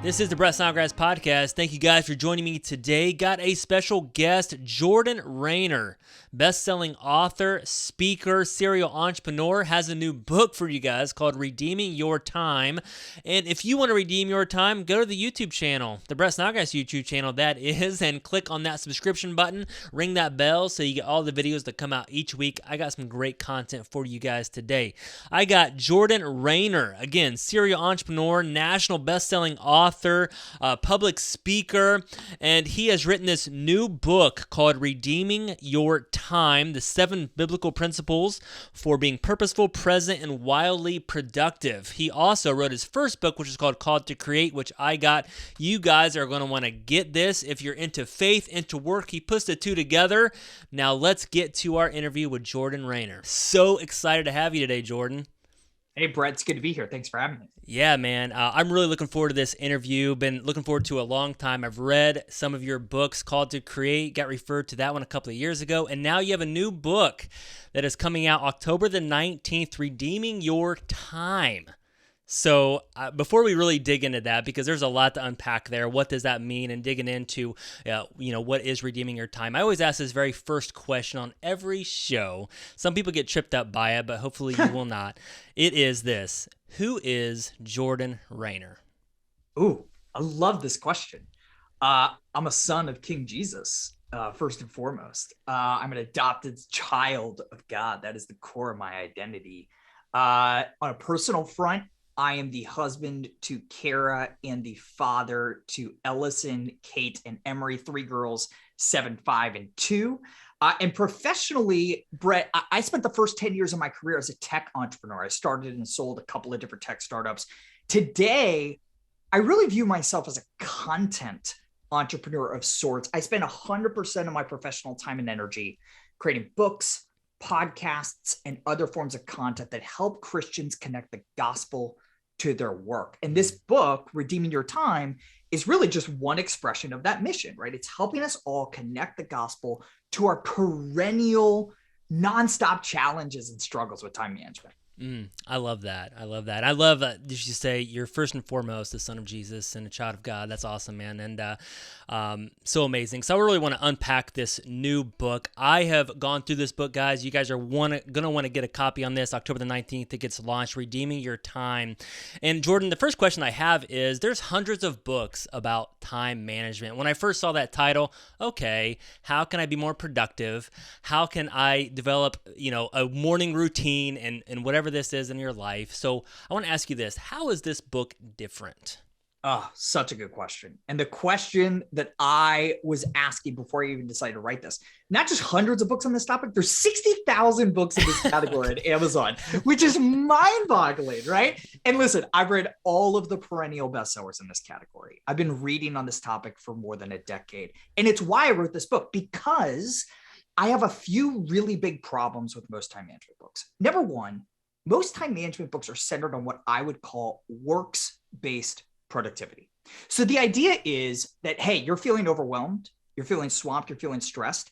This is the Snodgrass Podcast. Thank you guys for joining me today. Got a special guest, Jordan Raynor, best-selling author, speaker, serial entrepreneur, has a new book for you guys called Redeeming Your Time. And if you want to redeem your time, go to the YouTube channel, the Snodgrass YouTube channel, that is, and click on that subscription button, ring that bell so you get all the videos that come out each week. I got some great content for you guys today. I got Jordan Raynor, again, serial entrepreneur, national best-selling author, public speaker, and he has written this new book called Redeeming Your Time, the 7 biblical principles for being purposeful, present, and wildly productive. He also wrote his first book, which is called Called to Create, which I got. You guys are going to want to get this if you're into faith, into work. He puts the two together. Now let's get to our interview with Jordan Raynor. So excited to have you today, Jordan. Hey, Brett, it's good to be here. Thanks for having me. Yeah, man. I'm really looking forward to this interview. Been looking forward to it a long time. I've read some of your books, Called to Create, got referred to that one a couple of years ago, and now you have a new book that is coming out October the 19th, Redeeming Your Time. So before we really dig into that, because there's a lot to unpack there, what does that mean, and digging into, what is redeeming your time? I always ask this very first question on every show. Some people get tripped up by it, but hopefully you will not. It is this: who is Jordan Raynor? Ooh, I love this question. I'm a son of King Jesus, first and foremost. I'm an adopted child of God. That is the core of my identity. On a personal front, I am the husband to Kara and the father to Ellison, Kate, and Emery, 3 girls, 7, 5, and 2. And professionally, Brett, I spent the first 10 years of my career as a tech entrepreneur. I started and sold a couple of different tech startups. Today, I really view myself as a content entrepreneur of sorts. I spend 100% of my professional time and energy creating books, podcasts, and other forms of content that help Christians connect the gospel to their work. And this book, Redeeming Your Time, is really just one expression of that mission, right? It's helping us all connect the gospel to our perennial, nonstop challenges and struggles with time management. I love that. I love that. I love that you say you're first and foremost the son of Jesus and a child of God. That's awesome, man. And so amazing. So I really want to unpack this new book. I have gone through this book, guys. You guys are going to want to get a copy on this October the 19th. It gets launched, Redeeming Your Time. And Jordan, the first question I have is, there's hundreds of books about time management. When I first saw that title, okay, how can I be more productive? How can I develop, a morning routine and whatever this is in your life? So I want to ask you this: how is this book different? Oh, such a good question. And the question that I was asking before I even decided to write this, not just hundreds of books on this topic, there's 60,000 books in this category at Amazon, which is mind-boggling, right? And listen, I've read all of the perennial bestsellers in this category. I've been reading on this topic for more than a decade. And it's why I wrote this book, because I have a few really big problems with most time management books. Number one, most time management books are centered on what I would call works-based productivity. So the idea is that, hey, you're feeling overwhelmed, you're feeling swamped, you're feeling stressed.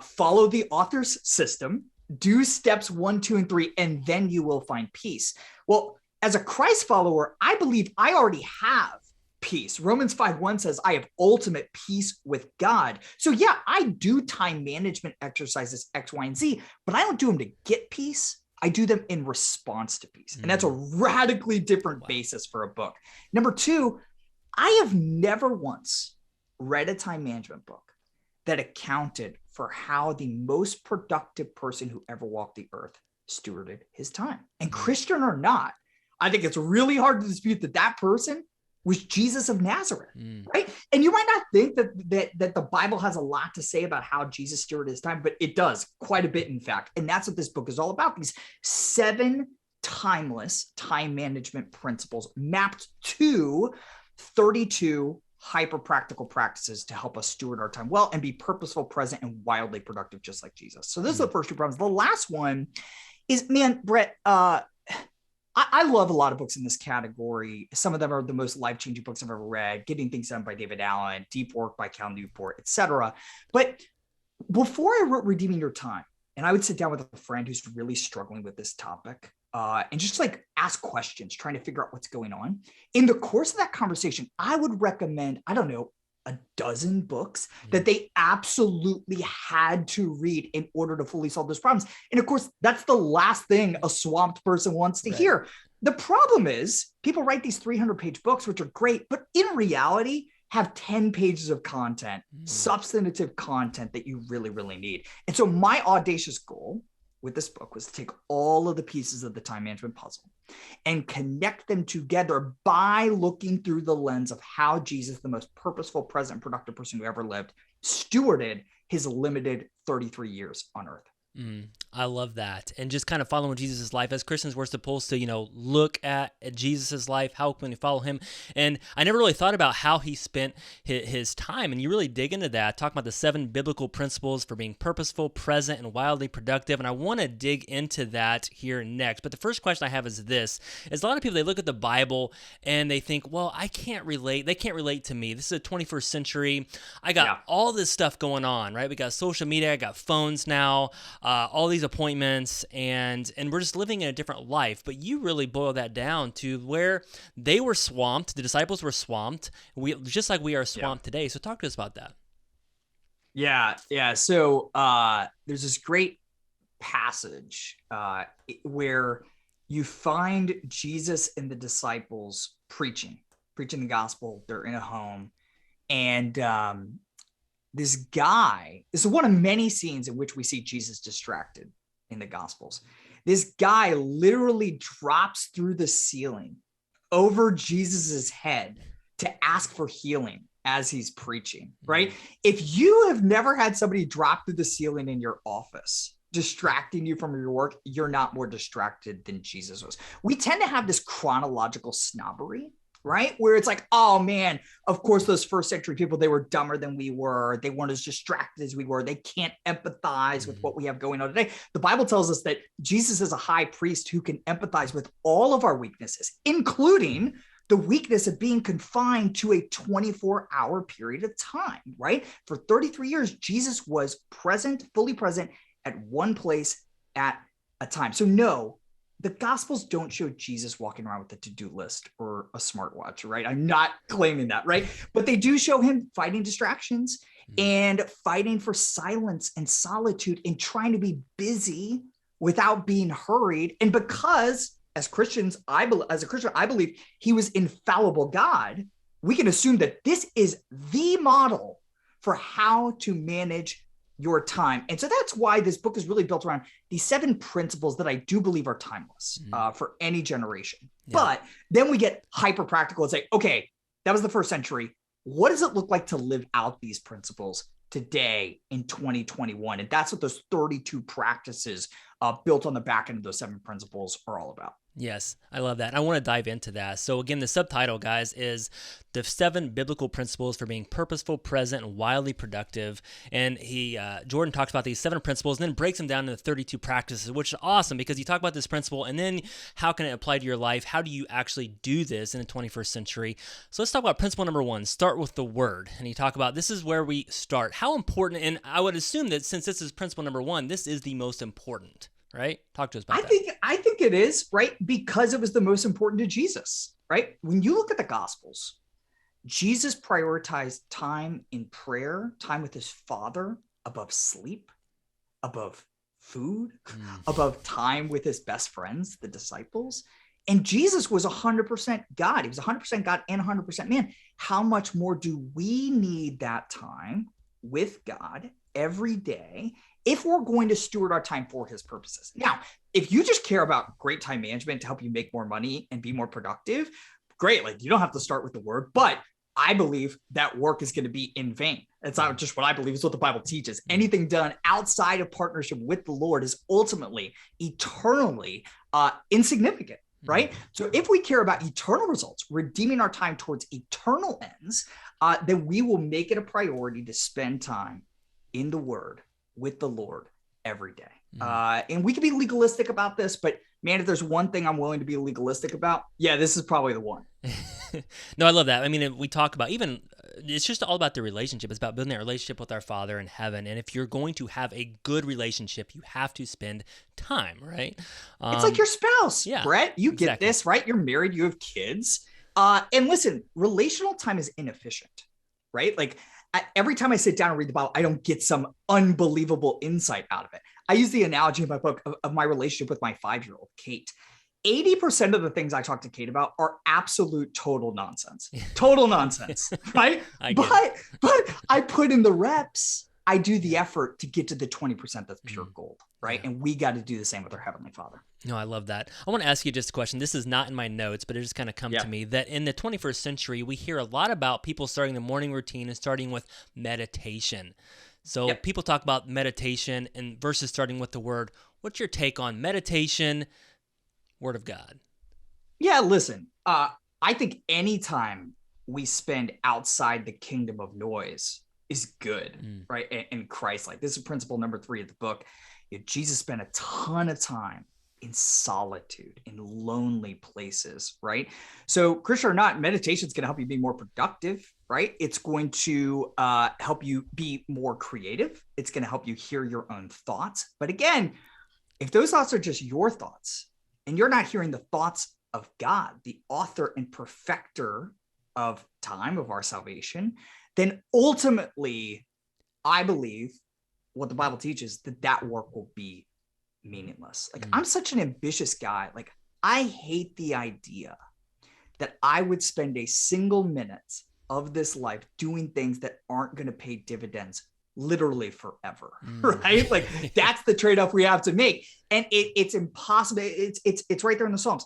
Follow the author's system, do steps 1, 2, and 3, and then you will find peace. Well, as a Christ follower, I believe I already have peace. Romans 5:1 says, I have ultimate peace with God. So yeah, I do time management exercises X, Y, and Z, but I don't do them to get peace. I do them in response to peace. And that's a radically different basis for a book. Number 2, I have never once read a time management book that accounted for how the most productive person who ever walked the earth stewarded his time. And Christian or not, I think it's really hard to dispute that person was Jesus of Nazareth, right? And you might not think that the Bible has a lot to say about how Jesus stewarded his time, but it does quite a bit, in fact. And that's what this book is all about. These 7 timeless time management principles mapped to 32 hyper-practical practices to help us steward our time well and be purposeful, present, and wildly productive, just like Jesus. So those are the first 2 problems. The last one is, man, Brett, I love a lot of books in this category. Some of them are the most life-changing books I've ever read: Getting Things Done by David Allen, Deep Work by Cal Newport, etc. But before I wrote Redeeming Your Time, and I would sit down with a friend who's really struggling with this topic, and just like ask questions, trying to figure out what's going on. In the course of that conversation, I would recommend, I don't know, a dozen books that they absolutely had to read in order to fully solve those problems. And of course, that's the last thing a swamped person wants to hear. The problem is people write these 300-page books, which are great, but in reality, have 10 pages of content, substantive content that you really, really need. And so my audacious goal with this book was to take all of the pieces of the time management puzzle and connect them together by looking through the lens of how Jesus, the most purposeful, present, productive person who ever lived, stewarded his limited 33 years on earth. I love that. And just kind of following Jesus' life. As Christians, we're supposed to, look at Jesus' life. How can we follow him? And I never really thought about how he spent his time. And you really dig into that, talking about the 7 biblical principles for being purposeful, present, and wildly productive. And I want to dig into that here next. But the first question I have is this, is a lot of people, they look at the Bible and they think, well, I can't relate. They can't relate to me. This is the 21st century. I got all this stuff going on, right? We got social media. I got phones now. All these appointments, and we're just living in a different life. But you really boil that down to where they were swamped. The disciples were swamped. Just like we are swamped today. So talk to us about that. Yeah. So there's this great passage where you find Jesus and the disciples preaching the gospel. They're in a home, and this is one of many scenes in which we see Jesus distracted in the Gospels. This guy literally drops through the ceiling over Jesus's head to ask for healing as he's preaching, right? If you have never had somebody drop through the ceiling in your office, distracting you from your work, you're not more distracted than Jesus was. We tend to have this chronological snobbery, right? Where it's like, oh man, of course, those first century people, they were dumber than we were. They weren't as distracted as we were. They can't empathize with what we have going on today. The Bible tells us that Jesus is a high priest who can empathize with all of our weaknesses, including the weakness of being confined to a 24-hour period of time, right? For 33 years, Jesus was present, fully present at one place at a time. So no, the Gospels don't show Jesus walking around with a to-do list or a smartwatch, right? I'm not claiming that, right? But they do show him fighting distractions and fighting for silence and solitude and trying to be busy without being hurried. And because as Christians, I believe he was infallible God, we can assume that this is the model for how to manage your time. And so that's why this book is really built around these 7 principles that I do believe are timeless for any generation. Yeah. But then we get hyper practical and say, okay, that was the first century. What does it look like to live out these principles today in 2021? And that's what those 32 practices built on the back end of those 7 principles are all about. Yes, I love that. I want to dive into that. So again, the subtitle, guys, is the 7 biblical principles for being purposeful, present, and wildly productive. And Jordan talks about these 7 principles and then breaks them down into 32 practices, which is awesome because you talk about this principle and then how can it apply to your life? How do you actually do this in the 21st century? So let's talk about principle number 1, start with the word. And you talk about this is where we start. How important, and I would assume that since this is principle number 1, this is the most important. Right? Talk to us about that. I think it is, right? Because it was the most important to Jesus, right? When you look at the Gospels, Jesus prioritized time in prayer, time with his Father above sleep, above food, above time with his best friends, the disciples. And Jesus was 100% God. He was 100% God and 100% man. How much more do we need that time with God every day if we're going to steward our time for his purposes? Now, if you just care about great time management to help you make more money and be more productive, great. Like you don't have to start with the word, but I believe that work is going to be in vain. It's not just what I believe, it's what the Bible teaches. Anything done outside of partnership with the Lord is ultimately, eternally insignificant, right? So if we care about eternal results, redeeming our time towards eternal ends, then we will make it a priority to spend time in the word with the Lord every day. And we can be legalistic about this, but man, if there's one thing I'm willing to be legalistic about, this is probably the one. No, I love that. I mean, we talk about even it's just all about the relationship. It's about building that relationship with our Father in heaven. And if you're going to have a good relationship, you have to spend time, right? It's like your spouse, yeah, Brett. You get exactly. this, right? You're married, you have kids. And listen, relational time is inefficient, right? Like every time I sit down and read the Bible, I don't get some unbelievable insight out of it. I use the analogy in my book of my relationship with my 5-year-old, Kate. 80% of the things I talk to Kate about are absolute total nonsense, right? But I put in the reps. I do the effort to get to the 20% that's pure gold, right? Yeah. And we got to do the same with our Heavenly Father. No, I love that. I want to ask you just a question. This is not in my notes, but it just kind of come Yeah. to me that in the 21st century, we hear a lot about people starting the morning routine and starting with meditation. So people talk about meditation and versus starting with the word. What's your take on meditation, Word of God? Yeah, listen, I think anytime we spend outside the kingdom of noise is good, right? And Christ-like. This is principle number 3 of the book. Jesus spent a ton of time in solitude, in lonely places, right? So, Christian or not, meditation is going to help you be more productive, right? It's going to help you be more creative. It's going to help you hear your own thoughts. But again, if those thoughts are just your thoughts and you're not hearing the thoughts of God, the author and perfecter of time, of our salvation, then ultimately, I believe what the Bible teaches, that work will be meaningless. Like I'm such an ambitious guy. Like I hate the idea that I would spend a single minute of this life doing things that aren't going to pay dividends literally forever, right? Like that's the trade-off we have to make. And it's impossible. It's right there in the Psalms.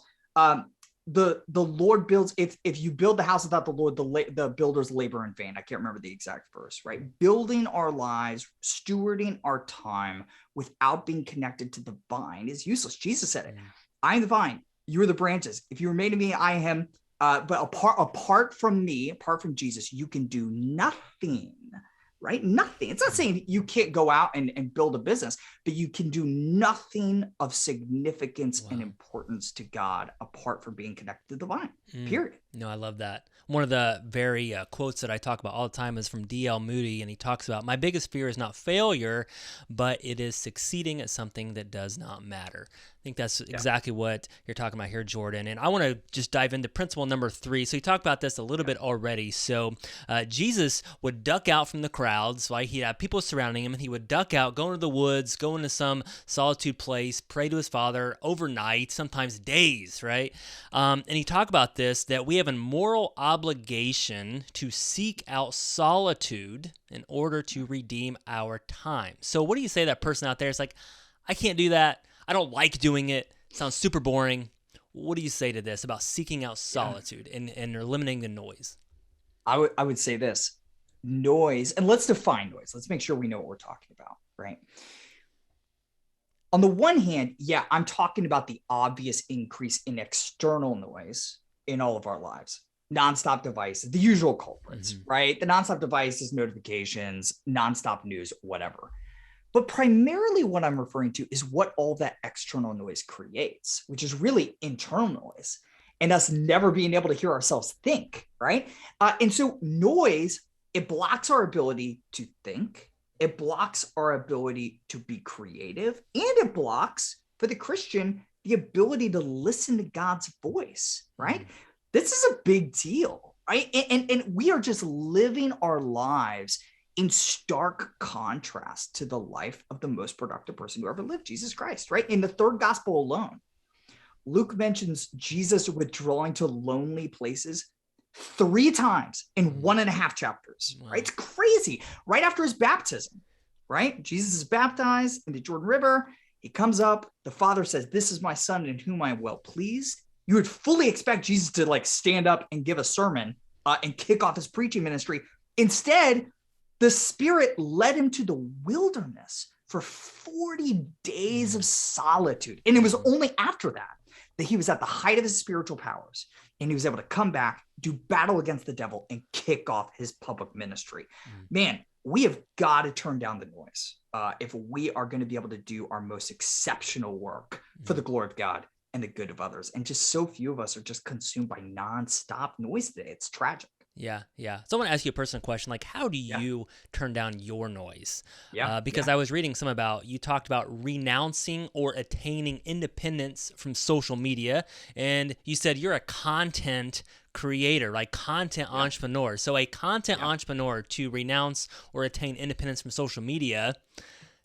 The Lord builds, if you build the house without the Lord, the builders labor in vain. I can't remember the exact verse, right? Building our lives, stewarding our time without being connected to the vine is useless. Jesus said it. I am the vine, you are the branches. If you remain in me, I am. But apart from me, apart from Jesus, you can do nothing. Right? Nothing. It's not saying you can't go out and build a business, but you can do nothing of significance and importance to God apart from being connected to the vine, period. No, I love that. One of the very quotes that I talk about all the time is from D.L. Moody, and he talks about, my biggest fear is not failure, but it is succeeding at something that does not matter. I think that's exactly what you're talking about here, Jordan. And I want to just dive into principle number 3. So you talked about this a little bit already. So Jesus would duck out from the crowds, right? He'd have people surrounding him, and he would duck out, go into the woods, go into some solitude place, pray to his Father overnight, sometimes days, right? And he talked about this, that we have a moral obligation to seek out solitude in order to redeem our time. So what do you say to that person out there? It's like, I can't do that. I don't like doing it. Sounds super boring. What do you say to this about seeking out solitude and eliminating the noise? I would say this, noise, and let's define noise. Let's make sure we know what we're talking about, right? On the one hand, yeah, I'm talking about the obvious increase in external noise in all of our lives. Nonstop devices, the usual culprits, right? The nonstop devices, notifications, nonstop news, whatever. But primarily what I'm referring to is what all that external noise creates, which is really internal noise and us never being able to hear ourselves think, right? And so noise, it blocks our ability to think. It blocks our ability to be creative, and it blocks, for the Christian, the ability to listen to God's voice, right? This is a big deal, right? And we are just living our lives in stark contrast to the life of the most productive person who ever lived, Jesus Christ, right? In the third gospel alone, Luke mentions Jesus withdrawing to lonely places 3 times in 1.5 chapters, right? It's crazy. Right after his baptism, right? Jesus is baptized in the Jordan River. He comes up. The Father says, "This is my son in whom I am well pleased." You would fully expect Jesus to like stand up and give a sermon and kick off his preaching ministry. Instead, the Spirit led him to the wilderness for 40 days of solitude. And it was only after that he was at the height of his spiritual powers, and he was able to come back, do battle against the devil, and kick off his public ministry. Man, we have got to turn down the noise if we are going to be able to do our most exceptional work for the glory of God and the good of others. And just so few of us are just consumed by nonstop noise today. It's tragic. Yeah, yeah. So I want to ask you a personal question. Like, how do Yeah. you turn down your noise? Yeah. Because I was reading some about, you talked about renouncing or attaining independence from social media. And you said you're a content creator, like content Yeah. entrepreneur. So a content Yeah. entrepreneur to renounce or attain independence from social media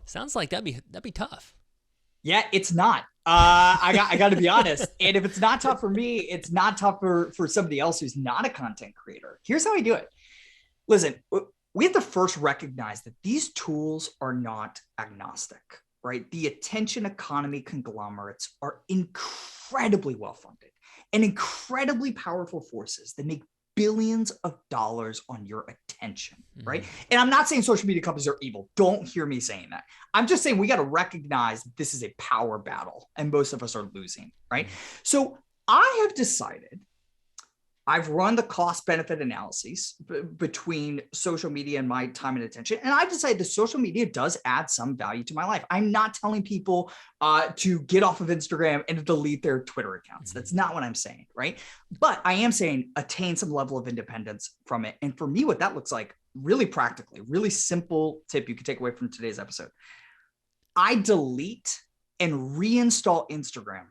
sounds like that'd be tough. Yeah, it's not. I got to be honest. And if it's not tough for me, it's not tough for somebody else who's not a content creator. Here's how I do it. Listen, we have to first recognize that these tools are not agnostic, right? The attention economy conglomerates are incredibly well-funded and incredibly powerful forces that make billions of dollars on your attention, right? And I'm not saying social media companies are evil. Don't hear me saying that. I'm just saying we got to recognize that this is a power battle and most of us are losing, right? So I have decided, I've run the cost benefit analyses between social media and my time and attention. And I've decided that social media does add some value to my life. I'm not telling people to get off of Instagram and delete their Twitter accounts. That's not what I'm saying, right? But I am saying attain some level of independence from it. And for me, what that looks like really practically, really simple tip you can take away from today's episode. I delete and reinstall Instagram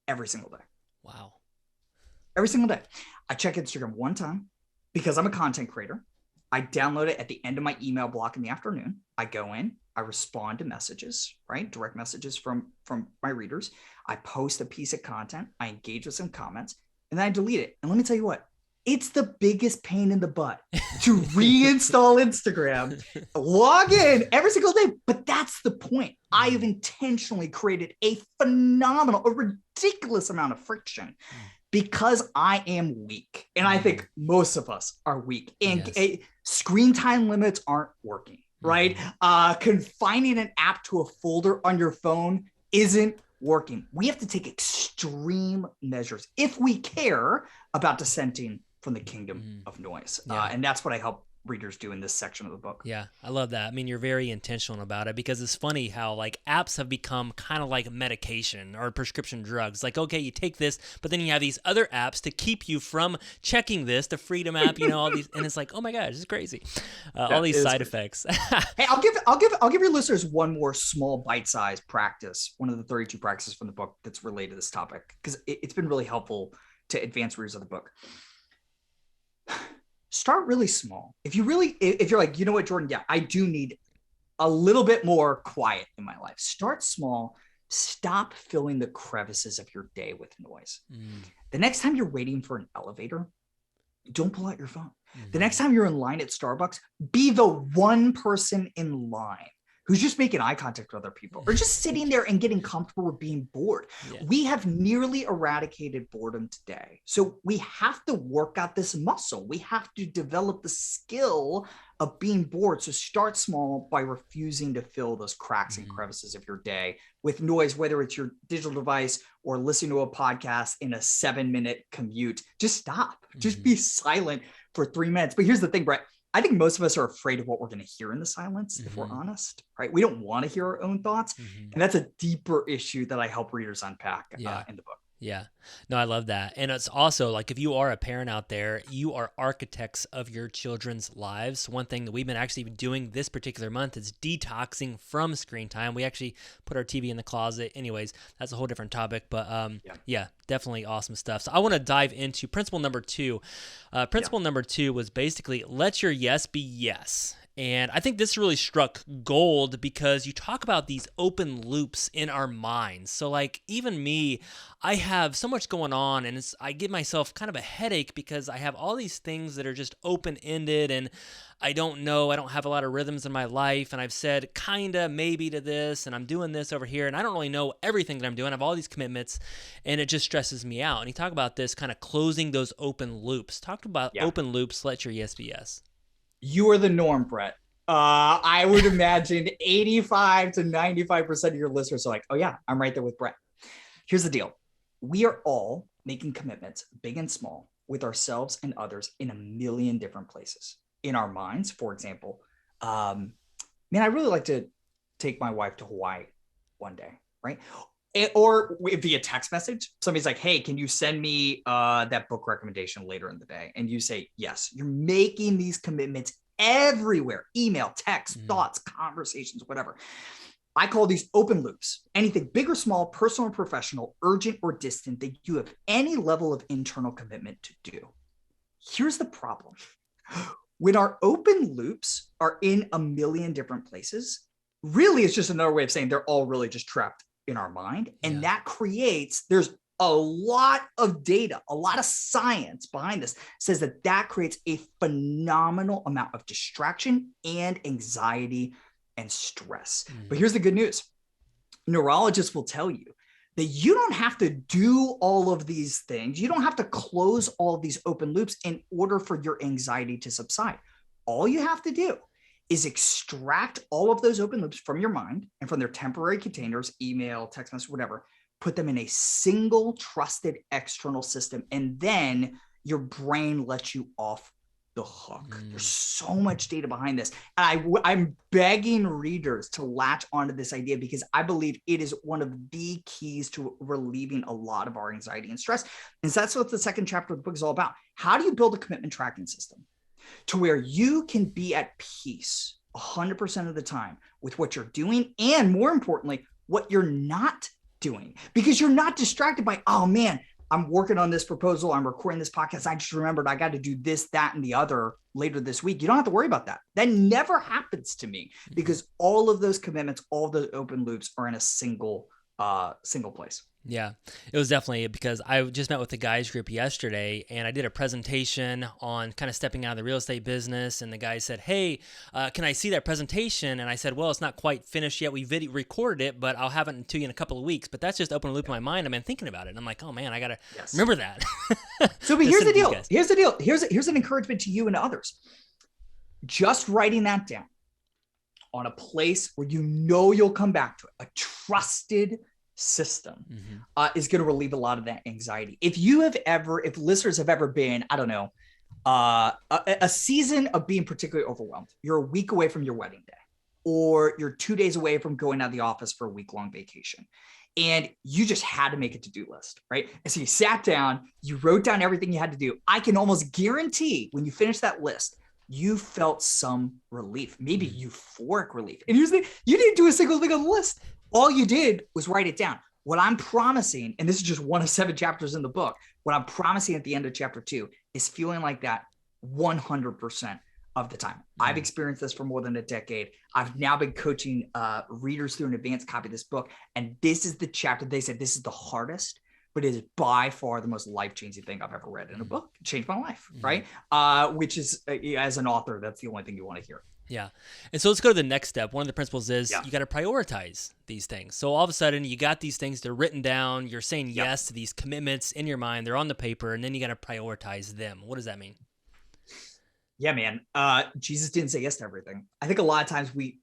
every single day. Wow. Every single day. I check Instagram one time because I'm a content creator. I download it at the end of my email block in the afternoon. I go in, I respond to messages, right? Direct messages from my readers. I post a piece of content. I engage with some comments and then I delete it. And let me tell you what, it's the biggest pain in the butt to reinstall Instagram, log in every single day. But that's the point. I have intentionally created a ridiculous amount of friction because I am weak. And I think most of us are weak. And screen time limits aren't working, right? Confining an app to a folder on your phone isn't working. We have to take extreme measures if we care about dissenting from the kingdom of noise. And that's what I help readers do in this section of the book. Yeah, I love that. I mean, you're very intentional about it because it's funny how like apps have become kind of like medication or prescription drugs. Like, okay, you take this, but then you have these other apps to keep you from checking this, the Freedom app, you know, all these, and it's like, oh my gosh, this is crazy. All these side effects. Hey, I'll give your listeners one more small bite-sized practice, one of the 32 practices from the book that's related to this topic, because it's been really helpful to advanced readers of the book. Start really small. If you're like, you know what, Jordan, yeah, I do need a little bit more quiet in my life. Start small. Stop filling the crevices of your day with noise. The next time you're waiting for an elevator, don't pull out your phone. The next time you're in line at Starbucks, be the one person in line who's just making eye contact with other people or just sitting there and getting comfortable with being bored. We have nearly eradicated boredom today. So we have to work out this muscle. We have to develop the skill of being bored. So start small by refusing to fill those cracks and crevices of your day with noise, whether it's your digital device or listening to a podcast in a 7-minute commute. Just stop. Just be silent for 3 minutes. But here's the thing, Brett. I think most of us are afraid of what we're going to hear in the silence, if we're honest, right? We don't want to hear our own thoughts. And that's a deeper issue that I help readers unpack in the book. Yeah. No, I love that. And it's also like, if you are a parent out there, you are architects of your children's lives. One thing that we've been actually doing this particular month is detoxing from screen time. We actually put our TV in the closet. Anyways, that's a whole different topic, but yeah, definitely awesome stuff. So I want to dive into principle number 2. Principle number 2 was basically let your yes be yes. And I think this really struck gold because you talk about these open loops in our minds. So like even me, I have so much going on and I give myself kind of a headache because I have all these things that are just open-ended and I don't have a lot of rhythms in my life. And I've said kinda, maybe to this, and I'm doing this over here. And I don't really know everything that I'm doing. I have all these commitments and it just stresses me out. And you talk about this kind of closing those open loops. Talk about open loops, let your yes be yes. You are the norm, Brett. I would imagine 85 to 95% of your listeners are like, oh yeah, I'm right there with Brett. Here's the deal. We are all making commitments, big and small, with ourselves and others in a million different places. In our minds, for example, I really like to take my wife to Hawaii one day, right? Or via text message, somebody's like, hey, can you send me that book recommendation later in the day? And you say, yes. You're making these commitments everywhere: email, text, thoughts, conversations, whatever. I call these open loops. Anything big or small, personal or professional, urgent or distant, that you have any level of internal commitment to do. Here's the problem. When our open loops are in a million different places, really it's just another way of saying they're all really just trapped in our mind. And that creates, there's a lot of data, a lot of science behind this, says that creates a phenomenal amount of distraction and anxiety and stress. But here's the good news. Neurologists will tell you that you don't have to do all of these things. You don't have to close all of these open loops in order for your anxiety to subside. All you have to do is extract all of those open loops from your mind and from their temporary containers, email, text message, whatever, put them in a single trusted external system. And then your brain lets you off the hook. There's so much data behind this. And I'm begging readers to latch onto this idea, because I believe it is one of the keys to relieving a lot of our anxiety and stress. And so that's what the second chapter of the book is all about. How do you build a commitment tracking system to where you can be at peace 100% of the time with what you're doing, and more importantly, what you're not doing? Because you're not distracted by, oh man, I'm working on this proposal, I'm recording this podcast, I just remembered I got to do this, that, and the other later this week. You don't have to worry about that. That never happens to me, because all of those commitments, all of those open loops are in a single place. Yeah, it was definitely, because I just met with the guys group yesterday, and I did a presentation on kind of stepping out of the real estate business. And the guy said, hey, can I see that presentation? And I said, well, it's not quite finished yet. We recorded it, but I'll have it to you in a couple of weeks. But that's just open a loop in my mind. I've been thinking about it. And I'm like, oh man, I got to remember that. So, but here's the deal. Here's the deal. Here's an encouragement to you and to others. Just writing that down on a place where you know you'll come back to it, a trusted system, is going to relieve a lot of that anxiety. If listeners have ever been, I don't know, a season of being particularly overwhelmed, you're a week away from your wedding day, or you're 2 days away from going out of the office for a week-long vacation, and you just had to make a to-do list, right? And so you sat down, you wrote down everything you had to do. I can almost guarantee when you finish that list, you felt some relief, maybe euphoric relief. And here's the thing, you didn't do a single thing on the list. All you did was write it down. What I'm promising, and this is just one of 7 chapters in the book, what I'm promising at the end of chapter 2 is feeling like that 100% of the time. I've experienced this for more than a decade. I've now been coaching readers through an advanced copy of this book. And this is the chapter, they said this is the hardest, but it is by far the most life-changing thing I've ever read in a book. It changed my life, right? Which is, as an author, that's the only thing you want to hear. Yeah. And so let's go to the next step. One of the principles is you got to prioritize these things. So all of a sudden you got these things, they're written down. You're saying yes to these commitments in your mind. They're on the paper, and then you got to prioritize them. What does that mean? Yeah, man. Jesus didn't say yes to everything. I think a lot of times we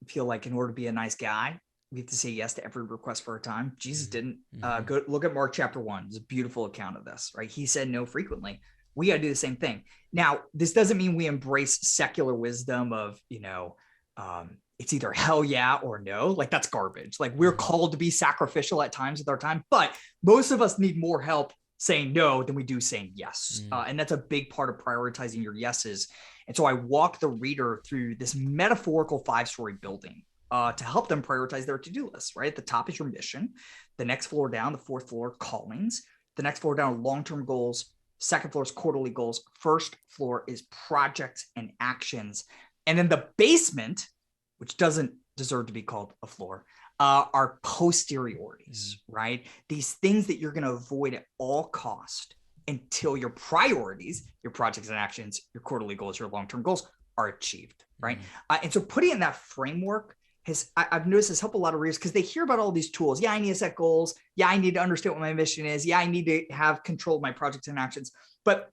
feel like in order to be a nice guy, we have to say yes to every request for our time. Jesus didn't. Go look at Mark chapter 1. It's a beautiful account of this, right? He said no frequently. We got to do the same thing. Now, this doesn't mean we embrace secular wisdom of, it's either hell yeah or no. Like, that's garbage. Like, we're called to be sacrificial at times with our time, but most of us need more help saying no than we do saying yes. And that's a big part of prioritizing your yeses. And so I walk the reader through this metaphorical 5-story building to help them prioritize their to-do list, right? At the top is your mission. The next floor down, the 4th floor, callings. The next floor down, long-term goals. Second floor is quarterly goals. First floor is projects and actions. And then the basement, which doesn't deserve to be called a floor, are posteriorities, right? These things that you're going to avoid at all cost until your priorities, your projects and actions, your quarterly goals, your long-term goals are achieved, right? And so putting in that framework I've noticed has helped a lot of readers, because they hear about all these tools. Yeah, I need to set goals. Yeah, I need to understand what my mission is. Yeah, I need to have control of my projects and actions. But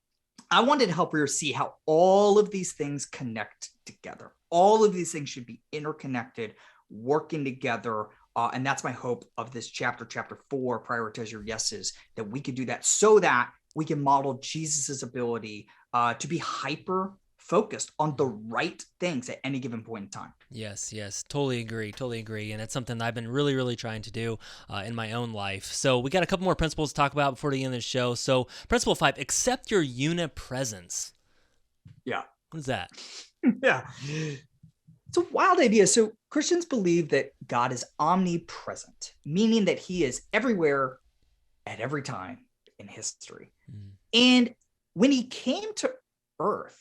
I wanted to help readers see how all of these things connect together. All of these things should be interconnected, working together. And that's my hope of this chapter 4, Prioritize Your Yeses, that we could do that so that we can model Jesus's ability to be hyper focused on the right things at any given point in time. Yes, totally agree. And it's something that I've been really, really trying to do in my own life. So we got a couple more principles to talk about before the end of the show. So principle 5, accept your unipresence. Yeah. What is that? Yeah. It's a wild idea. So Christians believe that God is omnipresent, meaning that he is everywhere at every time in history. And when he came to earth,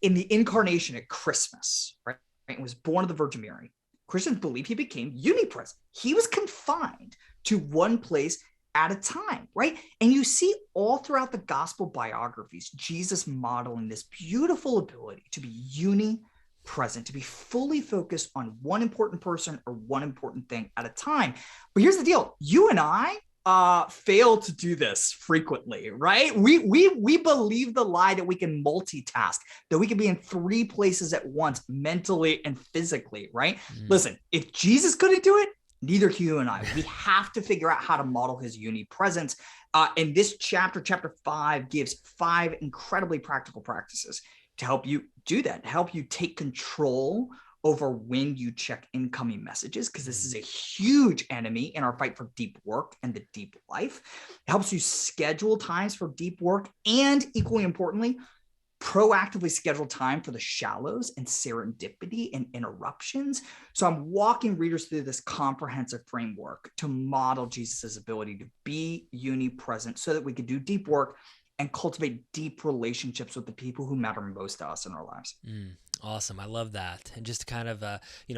in the incarnation at Christmas, right? And was born of the Virgin Mary, Christians believe he became unipresent. He was confined to one place at a time, right? And you see all throughout the gospel biographies, Jesus modeling this beautiful ability to be unipresent, to be fully focused on one important person or one important thing at a time. But here's the deal. You and I fail to do this frequently, right? We believe the lie that we can multitask, that we can be in 3 places at once, mentally and physically, right? Listen, if Jesus couldn't do it, neither can you and I. We have to figure out how to model his unipresence. And this chapter 5, gives 5 incredibly practical practices to help you do that, to help you take control over when you check incoming messages, because this is a huge enemy in our fight for deep work and the deep life. It helps you schedule times for deep work, and equally importantly, proactively schedule time for the shallows and serendipity and interruptions. So I'm walking readers through this comprehensive framework to model Jesus's ability to be unipresent so that we could do deep work and cultivate deep relationships with the people who matter most to us in our lives. Awesome. I love that. And just to kind of,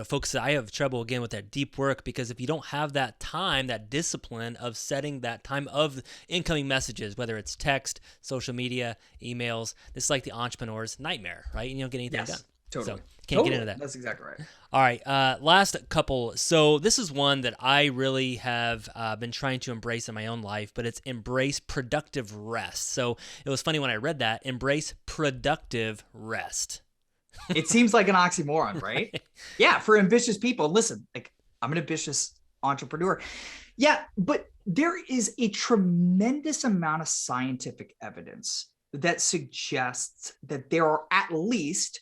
focus, I have trouble again with that deep work, because if you don't have that time, that discipline of setting that time of incoming messages, whether it's text, social media, emails, this is like the entrepreneur's nightmare, right? You don't get anything done. Totally. So can't get into that. That's exactly right. All right. Last couple. So this is one that I really have been trying to embrace in my own life, but it's embrace productive rest. So it was funny when I read that, embrace productive rest. It seems like an oxymoron, right? Yeah, for ambitious people. Listen, like, I'm an ambitious entrepreneur. Yeah, but there is a tremendous amount of scientific evidence that suggests that there are at least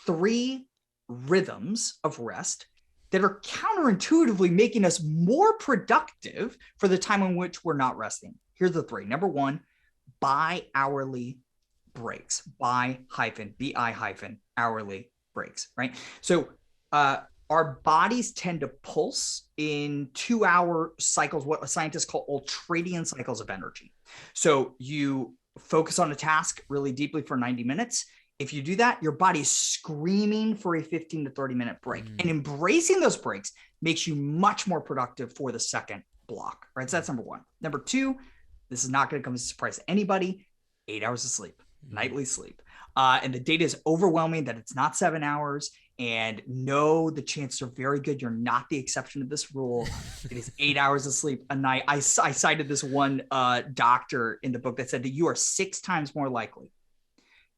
3 rhythms of rest that are counterintuitively making us more productive for the time in which we're not resting. Here's the 3. Number 1, bi-hourly breaks. Bi-hourly breaks, right? So our bodies tend to pulse in 2-hour cycles, what scientists call ultradian cycles of energy. So you focus on a task really deeply for 90 minutes. If you do that, your body's screaming for a 15 to 30 minute break. And embracing those breaks makes you much more productive for the second block, right? So that's number 1. Number 2, this is not going to come as a surprise to anybody, 8 hours of sleep, nightly sleep. And the data is overwhelming that it's not 7 hours. And no, the chances are very good you're not the exception to this rule. It is 8 hours of sleep a night. I cited this one doctor in the book that said that you are 6 times more likely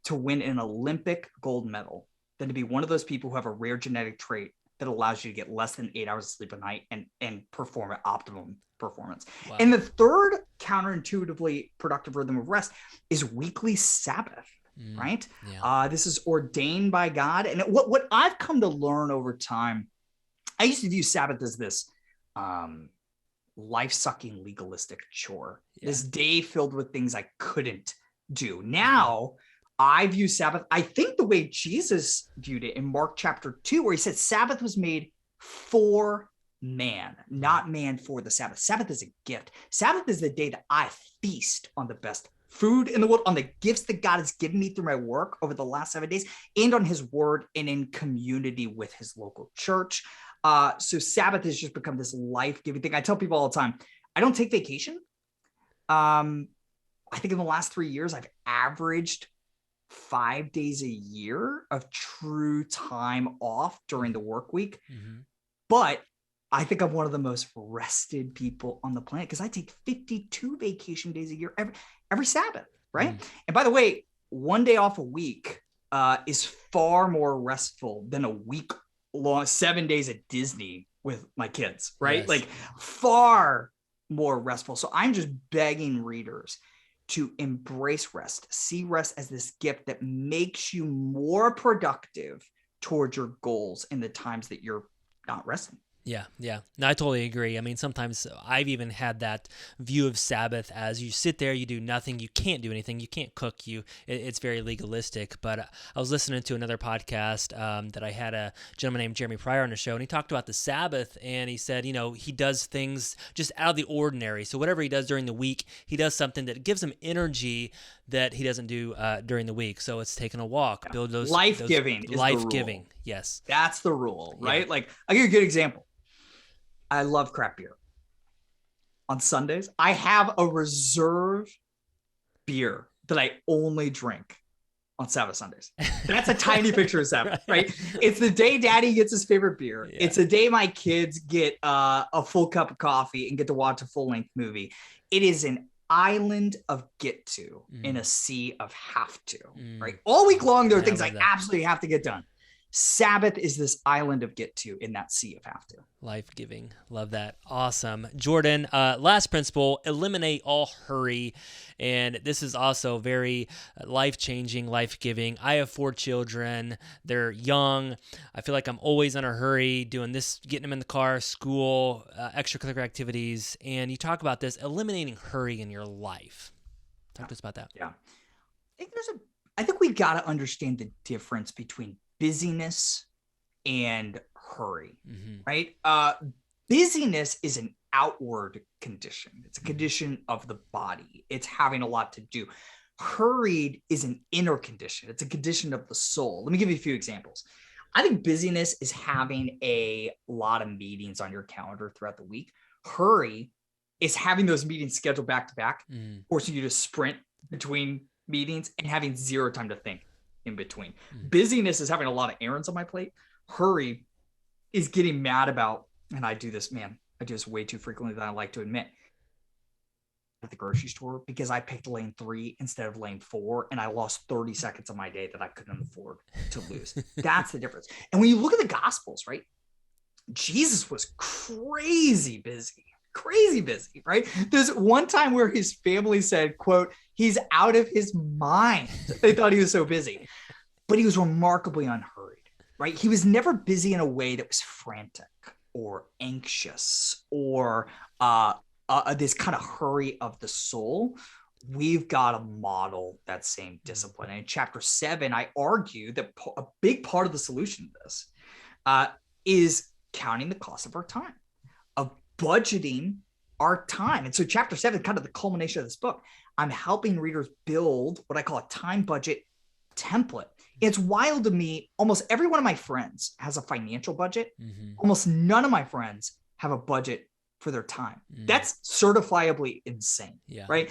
to win an Olympic gold medal than to be one of those people who have a rare genetic trait that allows you to get less than 8 hours of sleep a night and perform at optimum performance. Wow. And the third counterintuitively productive rhythm of rest is weekly Sabbath, right? Yeah. This is ordained by God. And what I've come to learn over time, I used to view Sabbath as this life-sucking legalistic chore, this day filled with things I couldn't do. Now, I view Sabbath, I think the way Jesus viewed it in Mark chapter 2, where he said Sabbath was made for man, not man for the Sabbath. Sabbath is a gift. Sabbath is the day that I feast on the best food in the world, on the gifts that God has given me through my work over the last 7 days, and on his word and in community with his local church. So Sabbath has just become this life-giving thing. I tell people all the time, I don't take vacation. I think in the last 3 years, I've averaged 5 days a year of true time off during the work week. But I think I'm one of the most rested people on the planet because I take 52 vacation days a year every Sabbath, right? And by the way, 1 day off a week is far more restful than a week long, 7 days at Disney with my kids, right? Yes. Like far more restful. So I'm just begging readers to embrace rest. See rest as this gift that makes you more productive towards your goals in the times that you're not resting. Yeah, yeah. No, I totally agree. I mean, sometimes I've even had that view of Sabbath as you sit there, you do nothing, you can't do anything, you can't cook, it's very legalistic. But I was listening to another podcast that I had a gentleman named Jeremy Pryor on the show, and he talked about the Sabbath, and he said, he does things just out of the ordinary. So whatever he does during the week, he does something that gives him energy that he doesn't do during the week. So it's taking a walk, build those life-giving. Life-giving, yes. That's the rule, right? Yeah. Like, I'll give you a good example. I love craft beer. On Sundays, I have a reserve beer that I only drink on Sabbath Sundays. That's a tiny picture of Sabbath, right? It's the day Daddy gets his favorite beer. Yeah. It's the day my kids get a full cup of coffee and get to watch a full-length movie. It is an island of get to in a sea of have to, right? All week long, there are things I absolutely have to get done. Sabbath is this island of get to in that sea of have to. Life-giving. Love that. Awesome. Jordan, last principle, eliminate all hurry. And this is also very life-changing, life-giving. I have 4 children. They're young. I feel like I'm always in a hurry doing this, getting them in the car, school, extracurricular activities. And you talk about this, eliminating hurry in your life. Talk to us about that. Yeah. I think we got to understand the difference between busyness and hurry, right? Busyness is an outward condition. It's a condition of the body. It's having a lot to do. Hurried is an inner condition. It's a condition of the soul. Let me give you a few examples. I think busyness is having a lot of meetings on your calendar throughout the week. Hurry is having those meetings scheduled back to back, forcing you to sprint between meetings and having zero time to think in between. Busyness is having a lot of errands on my plate. Hurry is getting mad about, and I do this way too frequently than I like to admit, at the grocery store because I picked lane 3 instead of lane 4, and I lost 30 seconds of my day that I couldn't afford to lose. That's the difference. And when you look at the Gospels, right, Jesus was crazy busy, right? There's one time where his family said, quote, he's out of his mind. They thought he was so busy, but he was remarkably unhurried, right? He was never busy in a way that was frantic or anxious or this kind of hurry of the soul. We've got to model that same discipline. And in chapter 7, I argue that a big part of the solution to this is counting the cost of our time, of budgeting our time. And so chapter 7, kind of the culmination of this book, I'm helping readers build what I call a time budget template. It's wild to me. Almost every one of my friends has a financial budget. Almost none of my friends have a budget for their time. That's certifiably insane, right?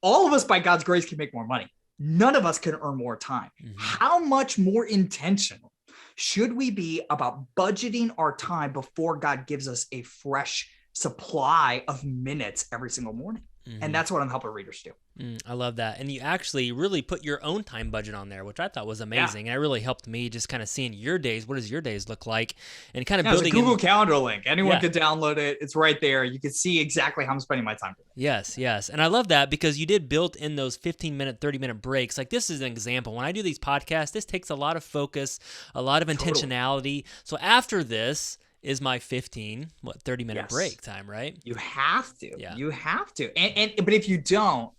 All of us, by God's grace, can make more money. None of us can earn more time. How much more intentional should we be about budgeting our time before God gives us a fresh supply of minutes every single morning? And that's what I'm helping readers do. I love that. And you actually really put your own time budget on there, which I thought was amazing. And it really helped me just kind of seeing your days. What does your days look like? And kind of building it's a Google Calendar link. Anyone can download it. It's right there. You can see exactly how I'm spending my time today. Yes. And I love that because you did build in those 15-minute, 30-minute breaks. Like this is an example. When I do these podcasts, this takes a lot of focus, a lot of intentionality. So after this is my 30-minute break time, right? You have to. Yeah. You have to. But if you don't,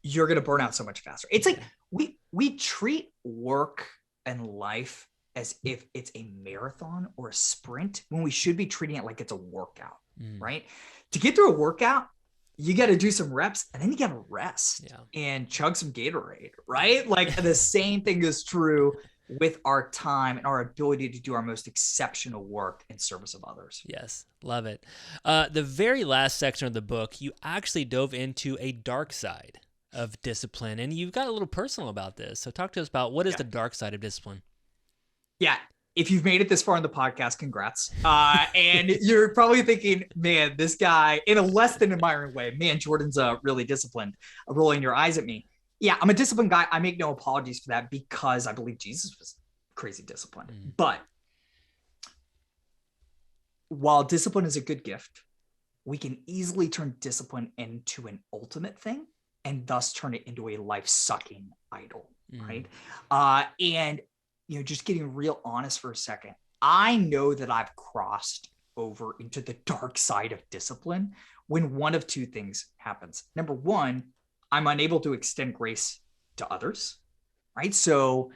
you're going to burn out so much faster. It's like we treat work and life as if it's a marathon or a sprint when we should be treating it like it's a workout, right? To get through a workout, you got to do some reps and then you got to rest and chug some Gatorade, right? Like the same thing is true with our time and our ability to do our most exceptional work in service of others. Yes, love it. The very last section of the book, you actually dove into a dark side of discipline, and you've got a little personal about this. So talk to us about what is the dark side of discipline? Yeah. If you've made it this far in the podcast, congrats. And you're probably thinking, man, this guy, in a less than admiring way, man, Jordan's really disciplined, rolling your eyes at me. Yeah, I'm a disciplined guy. I make no apologies for that because I believe Jesus was crazy disciplined. But while discipline is a good gift, we can easily turn discipline into an ultimate thing and thus turn it into a life-sucking idol, right? And, just getting real honest for a second, I know that I've crossed over into the dark side of discipline when one of two things happens. Number one, I'm unable to extend grace to others, right? So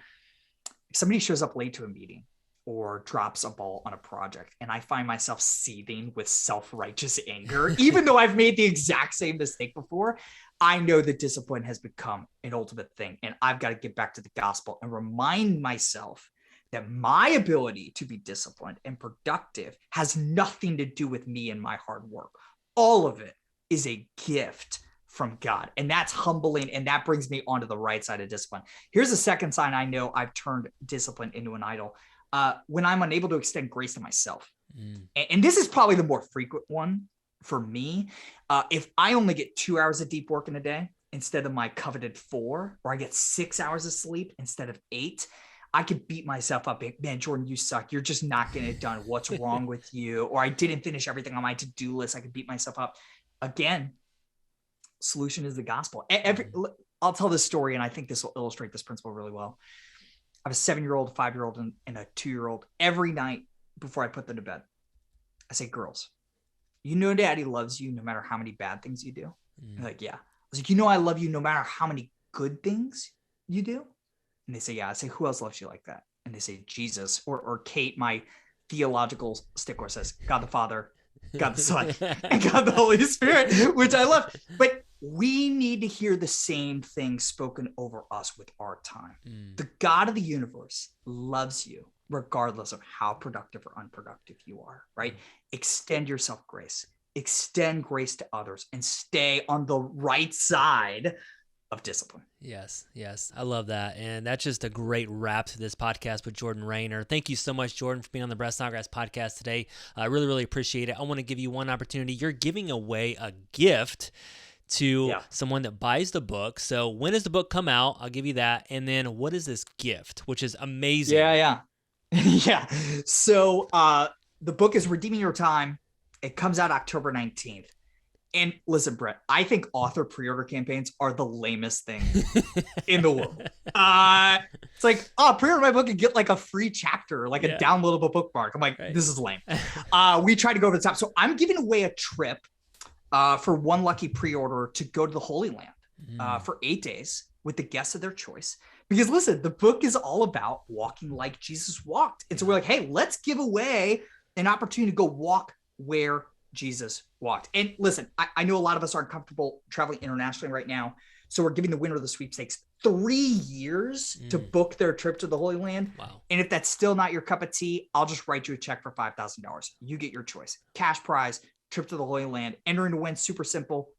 if somebody shows up late to a meeting or drops a ball on a project and I find myself seething with self-righteous anger, even though I've made the exact same mistake before, I know that discipline has become an ultimate thing. And I've got to get back to the gospel and remind myself that my ability to be disciplined and productive has nothing to do with me and my hard work. All of it is a gift from God. And that's humbling. And that brings me onto the right side of discipline. Here's the second sign I know I've turned discipline into an idol. When I'm unable to extend grace to myself. And this is probably the more frequent one for me. If I only get 2 hours of deep work in a day instead of my coveted 4, or I get 6 hours of sleep instead of 8, I could beat myself up. Man, Jordan, you suck. You're just not getting it done. What's wrong with you? Or I didn't finish everything on my to-do list. I could beat myself up. Again, solution is the gospel. I'll tell this story, and I think this will illustrate this principle really well. I have a 7-year-old, 5-year-old, and a 2-year-old. Every night before I put them to bed, I say, girls, daddy loves you no matter how many bad things you do. They're like, yeah. I was like, I love you no matter how many good things you do. And they say, yeah. I say, who else loves you like that? And they say, Jesus. Or Kate, my theological stickler, says, God the Father, God the Son, and God the Holy Spirit, which I love. But we need to hear the same thing spoken over us with our time. The God of the universe loves you regardless of how productive or unproductive you are, right? Extend yourself grace, extend grace to others, and stay on the right side of discipline. Yes. I love that. And that's just a great wrap to this podcast with Jordan Raynor. Thank you so much, Jordan, for being on the Snodgrass podcast today. I really, really appreciate it. I want to give you one opportunity. You're giving away a gift to someone that buys the book. So when does the book come out? I'll give you that. And then what is this gift, which is amazing? Yeah. So the book is Redeeming Your Time. It comes out October 19th. And listen, Brett, I think author pre-order campaigns are the lamest thing in the world. It's like, pre-order my book and get like a free chapter, like a downloadable bookmark. I'm like, this is lame. We try to go over the top. So I'm giving away a trip for one lucky pre-order to go to the Holy Land for 8 days with the guests of their choice. Because listen, the book is all about walking like Jesus walked. And so we're like, hey, let's give away an opportunity to go walk where Jesus walked. And listen, I know a lot of us aren't comfortable traveling internationally right now. So we're giving the winner of the sweepstakes 3 years to book their trip to the Holy Land. Wow. And if that's still not your cup of tea, I'll just write you a check for $5,000. You get your choice. Cash prize, trip to the Holy Land, entering to win, super simple.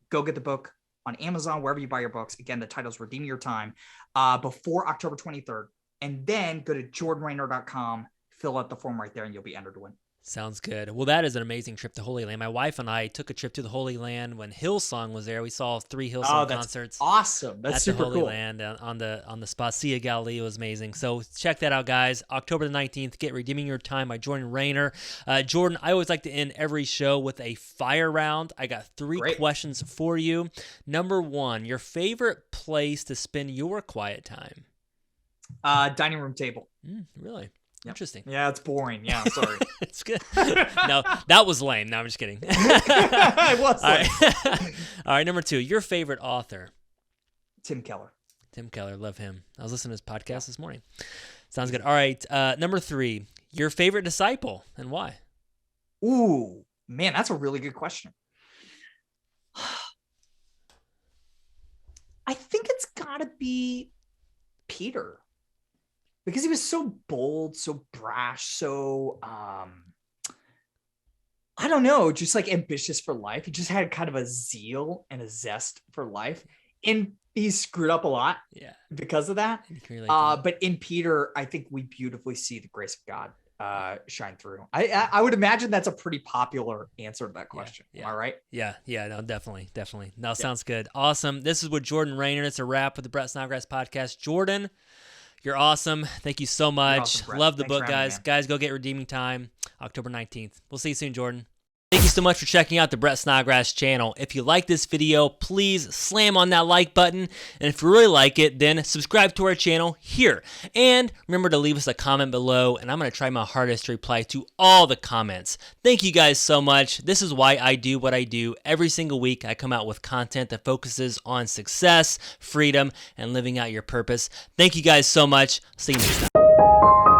Go get the book on Amazon, wherever you buy your books. Again, the title is Redeeming Your Time before October 23rd. And then go to jordanraynor.com, fill out the form right there, and you'll be entered to win. Sounds good. Well, that is an amazing trip to Holy Land. My wife and I took a trip to the Holy Land when Hillsong was there. We saw 3 Hillsong concerts. Awesome. That's super cool. At the Holy Land on the spot. Sea of Galilee was amazing. So check that out, guys. October the 19th, get Redeeming Your Time by Jordan Raynor. Jordan, I always like to end every show with a fire round. I got 3 questions for you. Number 1, your favorite place to spend your quiet time? Dining room table. Really? Yep. Interesting. Yeah, it's boring. Yeah, sorry. It's good. No, that was lame. No, I'm just kidding. It was lame. All right, number 2, your favorite author? Tim Keller. Tim Keller, love him. I was listening to his podcast this morning. Sounds good. All right, number 3, your favorite disciple and why? Ooh, man, that's a really good question. I think it's got to be Peter. Because he was so bold, so brash, so, I don't know, just like ambitious for life. He just had kind of a zeal and a zest for life. And he screwed up a lot because of that. But in Peter, I think we beautifully see the grace of God shine through. I would imagine that's a pretty popular answer to that question. Am I right? Yeah, no, definitely. No, sounds good. Awesome. This is with Jordan Raynor. It's a wrap with the Snodgrass podcast. Jordan, you're awesome. Thank you so much. Awesome, love the Thanks book, guys. Guys, go get Redeeming Time, October 19th. We'll see you soon, Jordan. Thank you so much for checking out the Brett Snodgrass channel. If you like this video, please slam on that like button. And if you really like it, then subscribe to our channel here. And remember to leave us a comment below, and I'm going to try my hardest to reply to all the comments. Thank you guys so much. This is why I do what I do. Every single week, I come out with content that focuses on success, freedom, and living out your purpose. Thank you guys so much. See you next time.